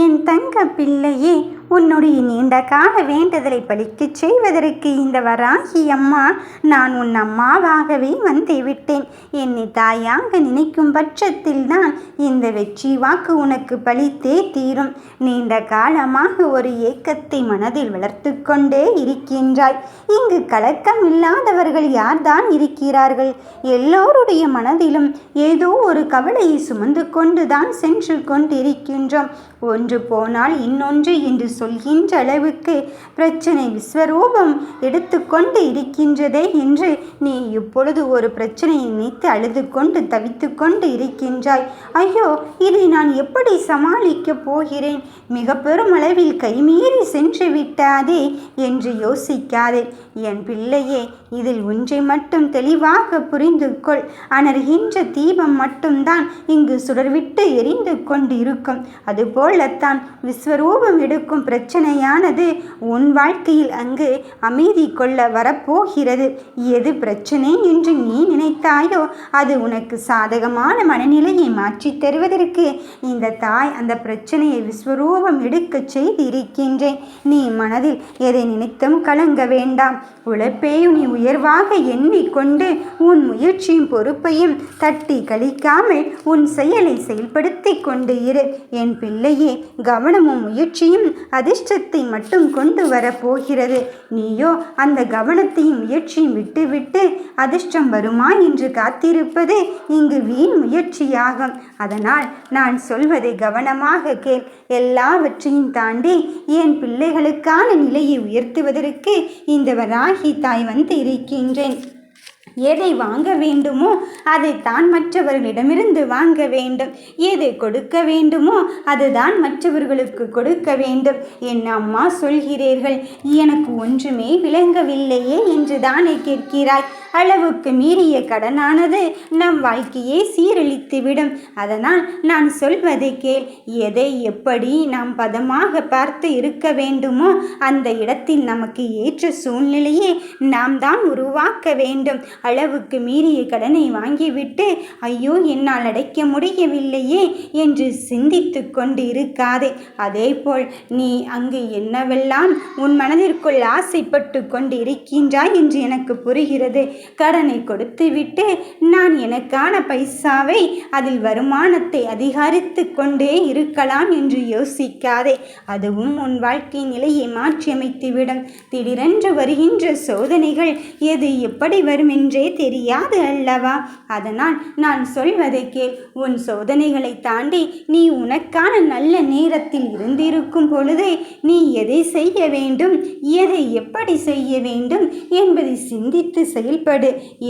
என் தங்க பிள்ளையே, உன்னுடைய நீண்ட கால வேண்டுதலை பலிக்கச் செய்வதற்கு இந்த வராகி அம்மா நான் உன் அம்மாவாகவே வந்துவிட்டேன். என்னை தாயாக நினைக்கும் பட்சத்தில் தான் இந்த வெற்றி வாக்கு உனக்கு பலித்தே தீரும். நீண்ட காலமாக ஒரு ஏக்கத்தை மனதில் வளர்த்து கொண்டே இருக்கின்றாய். இங்கு கலக்கம் இல்லாதவர்கள் யார்தான் இருக்கிறார்கள்? எல்லோருடைய மனதிலும் ஏதோ ஒரு கவலையை சுமந்து கொண்டுதான் சென்று கொண்டிருக்கின்றோம். ஒன்று போனால் இன்னொன்று என்று சொல்கின்ற அளவுக்கு பிரச்சனை விஸ்வரூபம் எடுத்துக்கொண்டு இருக்கின்றதே என்று நீ இப்பொழுது ஒரு பிரச்சனையை நினைத்து அழுது கொண்டு தவித்து கொண்டு இருக்கின்றாய். ஐயோ, இதை நான் எப்படி சமாளிக்கப் போகிறேன்? மிக பெரும் அளவில் கைமீறி சென்று விட்டாதே என்று யோசிக்காதே என் பிள்ளையே. இதில் ஒன்றை மட்டும் தெளிவாக புரிந்து கொள். அணர்கின்ற தீபம் மட்டும்தான் இங்கு சுடர்விட்டு எரிந்து கொண்டு இருக்கும். அதுபோலத்தான் விஸ்வரூபம் எடுக்கும் பிரச்சனையானது உன் வாழ்க்கையில் அங்கு அமைதி கொள்ள வரப்போகிறது. எது பிரச்சனை என்று நீ நினைத்தாயோ அது உனக்கு சாதகமான மனநிலையை மாற்றித் தருவதற்கு இந்த தாய் அந்த பிரச்சனையை விஸ்வரூபம் எடுக்க செய்து இருக்கின்றேன். நீ மனதில் எதை நினைத்தும் கலங்க வேண்டாம். உழைப்பையும் நீ உயர்வாக எண்ணிக்கொண்டு உன் முயற்சியும் பொறுப்பையும் தட்டி கழிக்காமல் உன் செயலை செயல்படுத்தி கொண்டு இரு என் பிள்ளையே. கவனமும் முயற்சியும் அதிர்ஷ்டத்தை மட்டும் கொண்டு வரப்போகிறது. நீயோ அந்த கவனத்தையும் முயற்சியும் விட்டுவிட்டு அதிர்ஷ்டம் வருமா என்று காத்திருப்பது இங்கு வீண் முயற்சியாகும். அதனால் நான் சொல்வதை கவனமாக கேள். எல்லாவற்றையும் தாண்டி என் பிள்ளைகளுக்கான நிலையை உயர்த்துவதற்கு இந்த வராகி தாய் வந்து இருக்கின்றேன். எதை வாங்க வேண்டுமோ அதைத்தான் மற்றவர்களிடமிருந்து வாங்க வேண்டும். எதை கொடுக்க வேண்டுமோ அதுதான் மற்றவர்களுக்கு கொடுக்க வேண்டும். என் அம்மா சொல்கிறீர்கள், எனக்கு ஒன்றுமே விளங்கவில்லையே என்று தானே கேட்கிறாய். அளவுக்கு மீறிய கடனானது நம் வாழ்க்கையை சீரழித்துவிடும். அதனால் நான் சொல்வதை கேள். எதை எப்படி நாம் பதமாக பார்த்து இருக்க வேண்டுமோ அந்த இடத்தில் நமக்கு ஏற்ற சூழ்நிலையை நாம் தான் உருவாக்க வேண்டும். அளவுக்கு மீறிய கடனை வாங்கிவிட்டு ஐயோ என்னால் அடைக்க முடியவில்லையே என்று சிந்தித்து கொண்டு இருக்காதே. அதேபோல் நீ அங்கு என்னவெல்லாம் உன் மனதிற்குள் ஆசைப்பட்டு கொண்டு இருக்கின்றாய் என்று எனக்கு புரிகிறது. கடனை கொடுத்துவிட்டு நான் எனக்கான பைசாவை அதில் வருமானத்தை அதிகரித்து கொண்டே இருக்கலாம் என்று யோசிக்காதே. அதுவும் உன் வாழ்க்கை நிலையை மாற்றியமைத்துவிடும். திடீரென்று வருகின்ற சோதனைகள் எது எப்படி வரும் என்றே தெரியாது அல்லவா? அதனால் நான் சொல்வதை கேள். உன் சோதனைகளை தாண்டி நீ உனக்கான நல்ல நேரத்தில் இருந்திருக்கும் பொழுதே நீ எதை செய்ய வேண்டும், எதை எப்படி செய்ய வேண்டும் என்பதை சிந்தித்து செயல்படு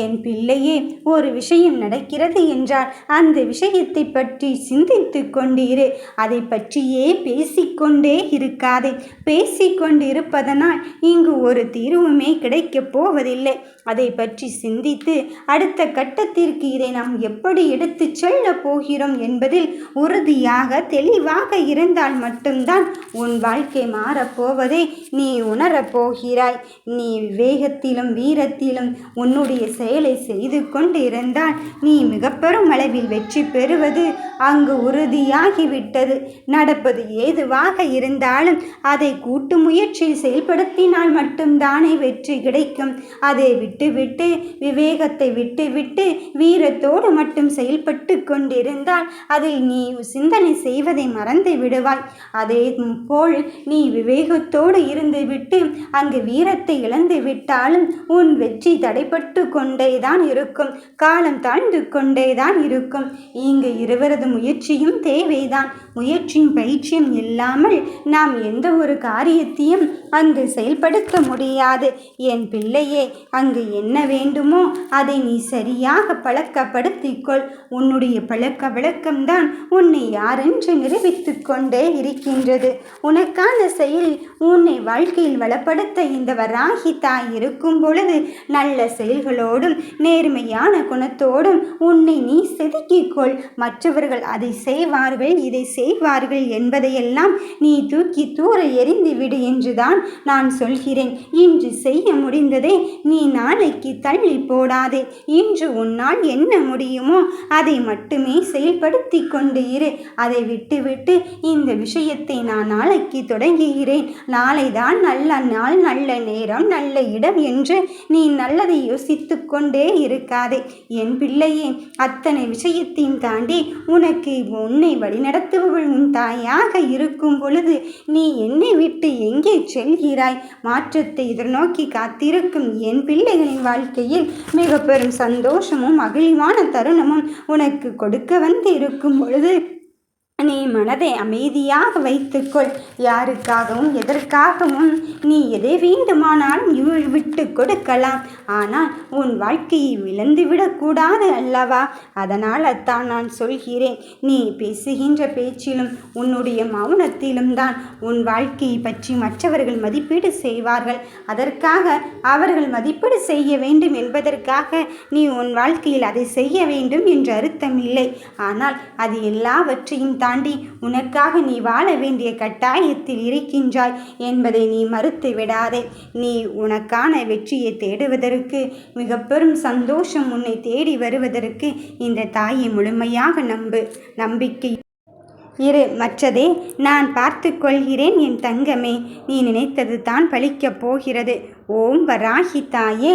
என் பிள்ளையே. ஒரு விஷயம் நடக்கிறது என்றால் அந்த விஷயத்தை பற்றி சிந்தித்து கொண்டிரு. அதை பற்றியே பேசிக்கொண்டே இருக்காதே. பேசிக்கொண்டு இருப்பதனால் இங்கு ஒரு தீர்வுமே கிடைக்கப் போவதில்லை. அதை பற்றி சிந்தித்து அடுத்த கட்டத்திற்கு இதை நாம் எப்படி எடுத்து செல்ல போகிறோம் என்பதில் உறுதியாக தெளிவாக இருந்தால் மட்டும்தான் உன் வாழ்க்கை மாறப்போவதை நீ உணரப்போகிறாய். நீ விவேகத்திலும் வீரத்திலும் உன்னுடைய செயலை செய்து கொண்டு இருந்தால் நீ மிக பெரும் அளவில் வெற்றி பெறுவது அங்கு உறுதியாகிவிட்டது. நடப்பது ஏதுவாக இருந்தாலும் அதை கூட்டு முயற்சியில் செயல்படுத்தினால் மட்டும்தானே வெற்றி கிடைக்கும். அதை விட்டுவிட்டு விவேகத்தை விட்டுவிட்டு வீரத்தோடு மட்டும் செயல்பட்டு கொண்டிருந்தால் அதில் நீ சிந்தனை செய்வதை மறந்து விடுவாய். அதே போல் நீ விவேகத்தோடு இருந்துவிட்டு அங்கு வீரத்தை இழந்து விட்டாலும் உன் வெற்றி தடைப்பட்டு கொண்டேதான் இருக்கும். காலம் தாழ்ந்து கொண்டேதான் இருக்கும். இங்கு இருவரது முயற்சியும் தேவைதான். முயற்சியும் பயிற்சியும் இல்லாமல் நாம் எந்த ஒரு காரியத்தையும் அங்கு செயல்படுத்த முடியாது என் பிள்ளையே. அங்கு என்ன வேண்டுமோ அதை நீ சரியாக பழக்கப்படுத்திக்கொள். உன்னுடைய பழக்க வழக்கம்தான் உன்னை யாரென்று நிரூபித்து கொண்டே இருக்கின்றது. உனக்கான செயல் உன்னை வாழ்க்கையில் வளப்படுத்த இந்த வராகி தாய் இருக்கும் பொழுது நல்ல செயல்களோடும் நேர்மையான குணத்தோடும் உன்னை நீ செதுக்கிக்கொள். மற்றவர்கள் அதை செய்வார்கள் இதை செய்வார்கள் என்பதையெல்லாம் நீ தூக்கி தூர எறிந்து விடு என்றுதான் நான் சொல்கிறேன். இன்று செய்ய முடிந்ததை நீ நாளைக்கு தள்ளி போடாதே. இன்று உன்னால் என்ன முடியுமோ அதை மட்டுமே செயல்படுத்தி கொண்டு இரு. அதை விட்டுவிட்டு இந்த விஷயத்தை நான் நாளைக்கு தொடங்குகிறேன், நாளைதான் நல்ல நாள், நல்ல நேரம், நல்ல இடம் என்று நீ நல்லதை யோசித்து கொண்டே இருக்காதே. என் பிள்ளையே, அத்தனை விஷயத்தையும் தாண்டி உன்னை வழிநடத்துபவள் உன் தாயாக இருக்கும் பொழுது நீ என்னை விட்டு எங்கே செல்கிறாய்? மாற்றத்தை எதிர்நோக்கி காத்திருக்கும் என் பிள்ளைகளின் வாழ்க்கையில் மிக பெரும் சந்தோஷமும் மகிழ்வான தருணமும் உனக்கு கொடுக்க வந்து இருக்கும் பொழுது நீ மனதை அமைதியாக வைத்துக்கொள். யாருக்காகவும் எதற்காகவும் நீ எதை வேண்டுமானாலும் விட்டு கொடுக்கலாம். ஆனால் உன் வாழ்க்கையை இழந்துவிடக்கூடாது அல்லவா? அதனால் தான் நான் சொல்கிறேன், நீ பேசுகின்ற பேச்சிலும் உன்னுடைய மௌனத்திலும் தான் உன் வாழ்க்கையை பற்றி மற்றவர்கள் மதிப்பீடு செய்வார்கள். அதற்காக அவர்கள் மதிப்பீடு செய்ய வேண்டும் என்பதற்காக நீ உன் வாழ்க்கையில் அதை செய்ய வேண்டும் என்று அர்த்தம் இல்லை. ஆனால் அது எல்லாவற்றையும் தாண்டி உனக்காக நீ வாழ வேண்டிய கட்டாயத்தில் இருக்கின்றாய் என்பதை நீ மறுத்து விடாதே. நீ உனக்கான வெற்றியை தேடுவதற்கு, மிக பெரும் சந்தோஷம் உன்னை தேடி வருவதற்கு இந்த தாயை முழுமையாக நம்பிக்கை இரு. மற்றதே நான் பார்த்து கொள்கிறேன் என் தங்கமே. நீ நினைத்தது தான் பலிக்கப் போகிறது. ஓம் வராகி தாயே.